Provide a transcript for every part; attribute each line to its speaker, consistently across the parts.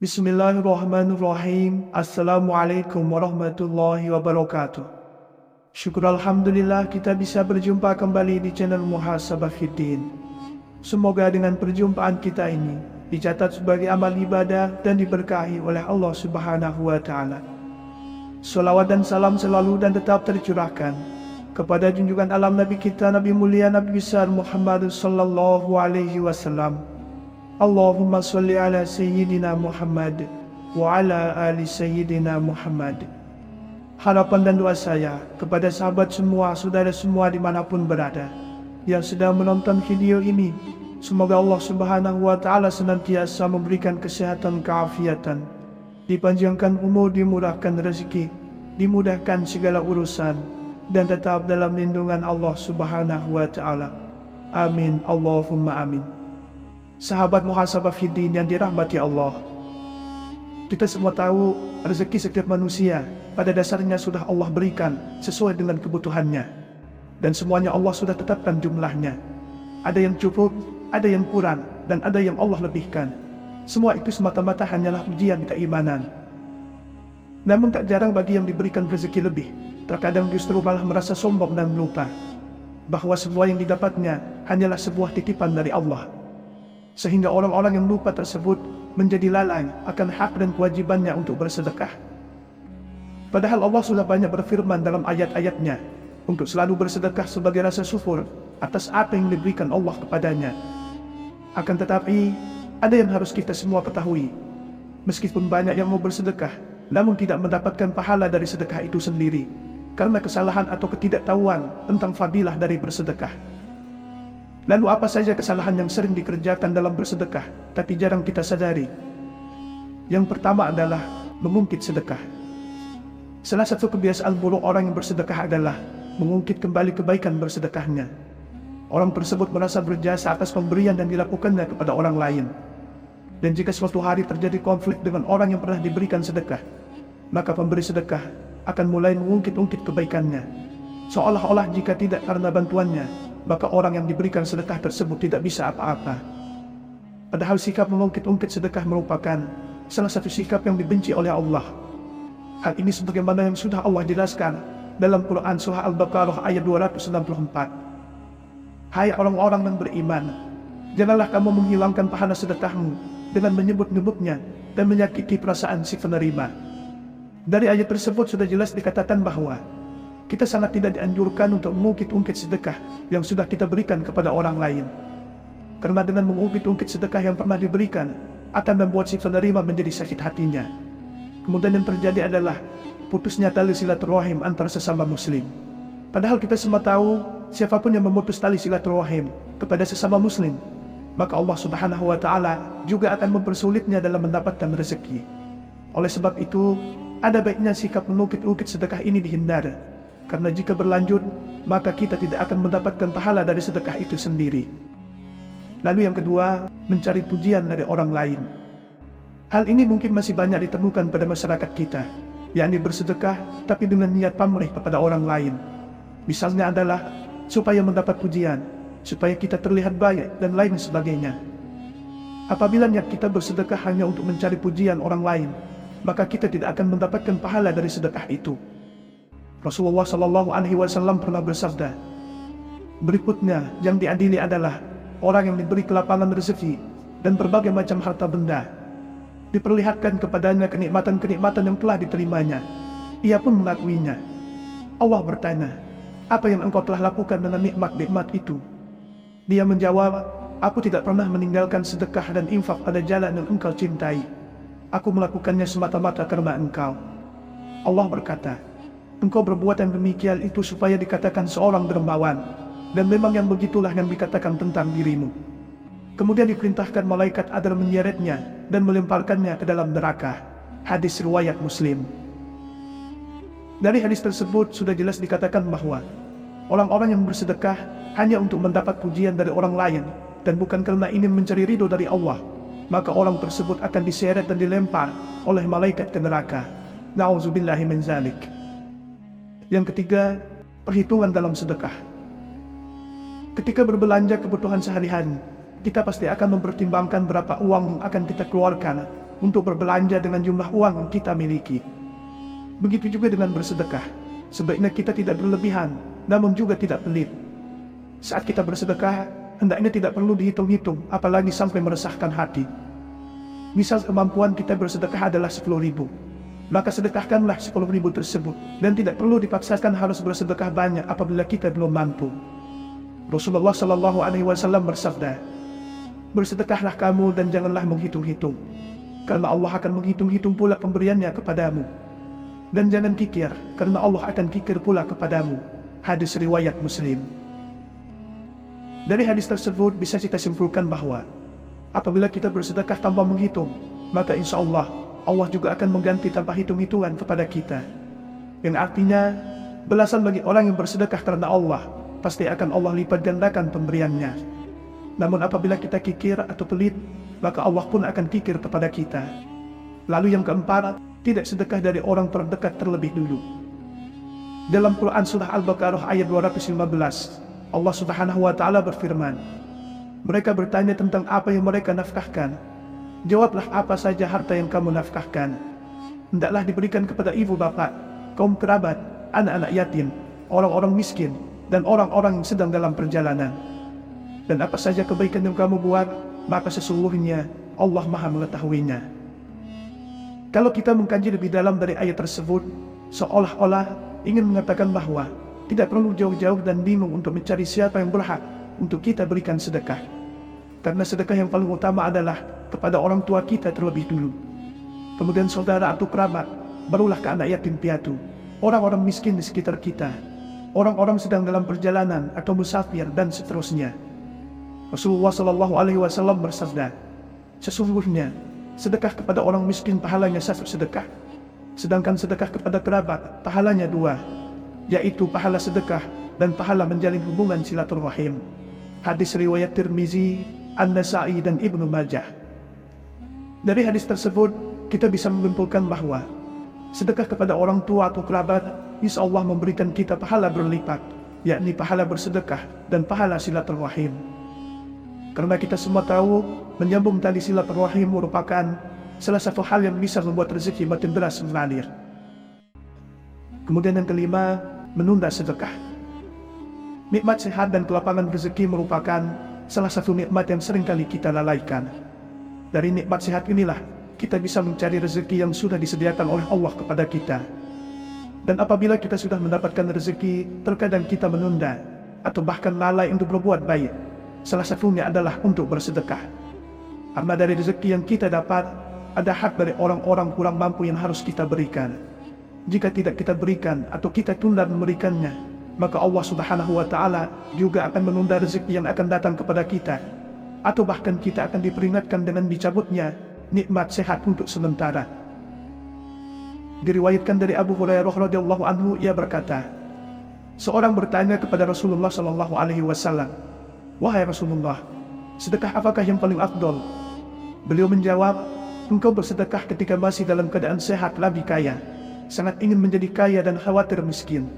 Speaker 1: Bismillahirrahmanirrahim. Assalamualaikum warahmatullahi wabarakatuh. Syukur Alhamdulillah kita bisa berjumpa kembali di channel Muhasabah Fiddin. Semoga dengan perjumpaan kita ini dicatat sebagai amal ibadah dan diberkahi oleh Allah Subhanahu wa Ta'ala. Salawat dan salam selalu dan tetap tercurahkan kepada junjungan alam Nabi kita, Nabi mulia, Nabi besar Muhammad sallallahu alaihi wasallam. Allahumma salli ala Sayyidina Muhammad wa ala ali Sayyidina Muhammad. Harapan dan doa saya kepada sahabat semua, saudara semua dimanapun berada yang sedang menonton video ini, semoga Allah Subhanahu wa Ta'ala senantiasa memberikan kesehatan, keafiatan, dipanjangkan umur, dimurahkan rezeki, dimudahkan segala urusan, dan tetap dalam lindungan Allah Subhanahu wa Ta'ala. Amin, Allahumma amin. Sahabat Muhasabah Fiddin yang dirahmati Allah, kita semua tahu rezeki setiap manusia pada dasarnya sudah Allah berikan sesuai dengan kebutuhannya, dan semuanya Allah sudah tetapkan jumlahnya. Ada yang cukup, ada yang kurang, dan ada yang Allah lebihkan. Semua itu semata-mata hanyalah ujian keimanan. Namun tak jarang bagi yang diberikan rezeki lebih, terkadang justru malah merasa sombong dan lupa bahwa semua yang didapatnya hanyalah sebuah titipan dari Allah. Sehingga orang-orang yang lupa tersebut menjadi lalai akan hak dan kewajibannya untuk bersedekah. Padahal Allah sudah banyak berfirman dalam ayat-ayatnya untuk selalu bersedekah sebagai rasa syukur atas apa yang diberikan Allah kepadanya. Akan tetapi, ada yang harus kita semua ketahui. Meskipun banyak yang mau bersedekah, namun tidak mendapatkan pahala dari sedekah itu sendiri, karena kesalahan atau ketidaktahuan tentang fadilah dari bersedekah. Lalu apa saja kesalahan yang sering dikerjakan dalam bersedekah, tapi jarang kita sadari? Yang pertama adalah mengungkit sedekah. Salah satu kebiasaan buruk orang yang bersedekah adalah mengungkit kembali kebaikan bersedekahnya. Orang tersebut merasa berjasa atas pemberian yang dilakukannya kepada orang lain. Dan jika suatu hari terjadi konflik dengan orang yang pernah diberikan sedekah, maka pemberi sedekah akan mulai mengungkit-ungkit kebaikannya, seolah-olah jika tidak karena bantuannya, maka orang yang diberikan sedekah tersebut tidak bisa apa-apa. Padahal sikap mengungkit-ungkit sedekah merupakan salah satu sikap yang dibenci oleh Allah. Hal ini sebagaimana yang sudah Allah jelaskan dalam Quran Surah Al-Baqarah ayat 294. Hai orang-orang yang beriman, janganlah kamu menghilangkan pahala sedekahmu dengan menyebut-nyebutnya dan menyakiti perasaan si penerima. Dari ayat tersebut sudah jelas dikatakan bahwa kita sangat tidak dianjurkan untuk mengungkit-ungkit sedekah yang sudah kita berikan kepada orang lain. Karena dengan mengungkit-ungkit sedekah yang pernah diberikan, akan membuat si penerima menjadi sakit hatinya. Kemudian yang terjadi adalah putusnya tali silaturahim antar sesama muslim. Padahal kita semua tahu, siapapun yang memutus tali silaturahim kepada sesama muslim, maka Allah Subhanahu wa Ta'ala juga akan mempersulitnya dalam mendapatkan rezeki. Oleh sebab itu, ada baiknya sikap mengungkit-ungkit sedekah ini dihindari. Karena jika berlanjut, maka kita tidak akan mendapatkan pahala dari sedekah itu sendiri. Lalu yang kedua, mencari pujian dari orang lain. Hal ini mungkin masih banyak ditemukan pada masyarakat kita, yakni bersedekah tapi dengan niat pamrih kepada orang lain. Misalnya adalah supaya mendapat pujian, supaya kita terlihat baik dan lain sebagainya. Apabila niat kita bersedekah hanya untuk mencari pujian orang lain, maka kita tidak akan mendapatkan pahala dari sedekah itu. Rasulullah Shallallahu Alaihi Wasallam pernah bersabda, berikutnya yang diadili adalah orang yang diberi kelapangan rezeki dan berbagai macam harta benda, diperlihatkan kepadanya kenikmatan-kenikmatan yang telah diterimanya. Ia pun mengakuinya. Allah bertanya, apa yang engkau telah lakukan dengan nikmat-nikmat itu? Dia menjawab, aku tidak pernah meninggalkan sedekah dan infak pada jalan yang engkau cintai. Aku melakukannya semata-mata karena engkau. Allah berkata, engkau berbuat yang demikian itu supaya dikatakan seorang dermawan, dan memang yang begitulah yang dikatakan tentang dirimu. Kemudian diperintahkan malaikat agar menyeretnya dan melemparkannya ke dalam neraka. Hadis riwayat Muslim. Dari hadis tersebut sudah jelas dikatakan bahwa orang-orang yang bersedekah hanya untuk mendapat pujian dari orang lain dan bukan karena ingin mencari ridho dari Allah, maka orang tersebut akan diseret dan dilempar oleh malaikat ke neraka. Na'udzubillahi min dzalik. Yang ketiga, perhitungan dalam sedekah. Ketika berbelanja kebutuhan sehari-hari, kita pasti akan mempertimbangkan berapa uang yang akan kita keluarkan untuk berbelanja dengan jumlah uang yang kita miliki. Begitu juga dengan bersedekah. Sebaiknya kita tidak berlebihan, namun juga tidak pelit. Saat kita bersedekah, hendaknya tidak perlu dihitung-hitung, apalagi sampai meresahkan hati. Misal kemampuan kita bersedekah adalah 10.000, maka sedekahkanlah 10.000 tersebut, dan tidak perlu dipaksakan harus bersedekah banyak apabila kita belum mampu. Rasulullah Shallallahu Alaihi Wasallam bersabda, "Bersedekahlah kamu dan janganlah menghitung-hitung, karena Allah akan menghitung-hitung pula pemberiannya kepadamu. Dan jangan kikir, karena Allah akan kikir pula kepadamu." Hadis riwayat Muslim. Dari hadis tersebut bisa kita simpulkan bahwa apabila kita bersedekah tanpa menghitung, maka insya Allah juga akan mengganti tanpa hitung-hitungan kepada kita. Yang artinya, balasan bagi orang yang bersedekah karena Allah, pasti akan Allah lipat gandakan pemberiannya. Namun apabila kita kikir atau pelit, maka Allah pun akan kikir kepada kita. Lalu yang keempat, tidak sedekah dari orang terdekat terlebih dulu. Dalam Quran Surah Al-Baqarah ayat 215, Allah Subhanahu wa Ta'ala berfirman, "Mereka bertanya tentang apa yang mereka nafkahkan. Jawablah, apa saja harta yang kamu nafkahkan. Hendaklah diberikan kepada ibu bapak, kaum kerabat, anak-anak yatim, orang-orang miskin, dan orang-orang yang sedang dalam perjalanan. Dan apa saja kebaikan yang kamu buat, maka sesungguhnya Allah Maha mengetahuinya." Kalau kita mengkaji lebih dalam dari ayat tersebut, seolah-olah ingin mengatakan bahwa tidak perlu jauh-jauh dan bingung untuk mencari siapa yang berhak untuk kita berikan sedekah. Karena sedekah yang paling utama adalah kepada orang tua kita terlebih dulu. Kemudian saudara atau kerabat, barulah ke anak yatim piatu, orang-orang miskin di sekitar kita, orang-orang sedang dalam perjalanan atau musafir, dan seterusnya. Rasulullah Shallallahu Alaihi Wasallam bersabda, "Sesungguhnya sedekah kepada orang miskin pahalanya 1 sedekah, sedangkan sedekah kepada kerabat pahalanya 2, yaitu pahala sedekah dan pahala menjalin hubungan silaturahim." Hadis riwayat Tirmizi, An-Nasa'i, dan Ibnu Majah. Dari hadis tersebut kita bisa menyimpulkan bahwa sedekah kepada orang tua atau kerabat insya Allah memberikan kita pahala berlipat, yakni pahala bersedekah dan pahala silaturahim. Karena kita semua tahu, menyambung tali silaturahim merupakan salah satu hal yang bisa membuat rezeki makin deras mengalir. Kemudian yang kelima, menunda sedekah. Nikmat sehat dan kelapangan rezeki merupakan salah satu nikmat yang seringkali kita lalaikan. Dari nikmat sehat inilah kita bisa mencari rezeki yang sudah disediakan oleh Allah kepada kita. Dan apabila kita sudah mendapatkan rezeki, terkadang kita menunda atau bahkan lalai untuk berbuat baik. Salah satunya adalah untuk bersedekah. Karena dari rezeki yang kita dapat, ada hak dari orang-orang kurang mampu yang harus kita berikan. Jika tidak kita berikan atau kita tunda memberikannya, maka Allah Subhanahu wa Ta'ala juga akan menunda rezeki yang akan datang kepada kita. Atau bahkan kita akan diperingatkan dengan dicabutnya nikmat sehat untuk sementara. Diriwayatkan dari Abu Hurairah radhiyallahu anhu, ia berkata, seorang bertanya kepada Rasulullah Shallallahu Alaihi Wasallam, "Wahai Rasulullah, sedekah apakah yang paling afdol?" Beliau menjawab, "Engkau bersedekah ketika masih dalam keadaan sehat lebih kaya, sangat ingin menjadi kaya dan khawatir miskin.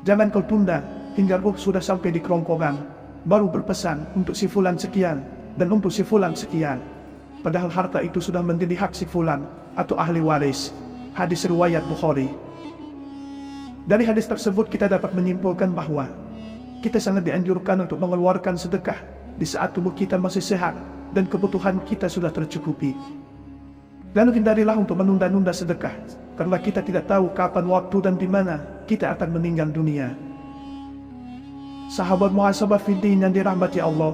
Speaker 1: Jangan kau tunda hingga ruh sudah sampai di kerongkongan, baru berpesan untuk si fulan sekian dan untuk si fulan sekian, padahal harta itu sudah menjadi hak si fulan atau ahli waris." Hadis riwayat Bukhari. Dari hadis tersebut kita dapat menyimpulkan bahwa kita sangat dianjurkan untuk mengeluarkan sedekah di saat tubuh kita masih sehat dan kebutuhan kita sudah tercukupi. Lalu hindarilah untuk menunda-nunda sedekah, karena kita tidak tahu kapan waktu dan di mana kita akan meninggal dunia. Sahabat muhasabah fiddin yang dirahmati Allah,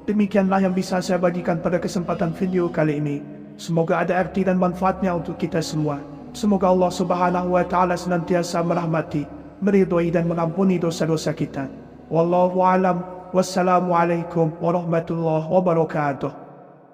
Speaker 1: demikianlah yang bisa saya bagikan pada kesempatan video kali ini. Semoga ada arti dan manfaatnya untuk kita semua. Semoga Allah Subhanahu wa Ta'ala senantiasa merahmati, meridhoi dan mengampuni dosa-dosa kita. Wallahu a'lam. Wassalamualaikum warahmatullahi wabarakatuh.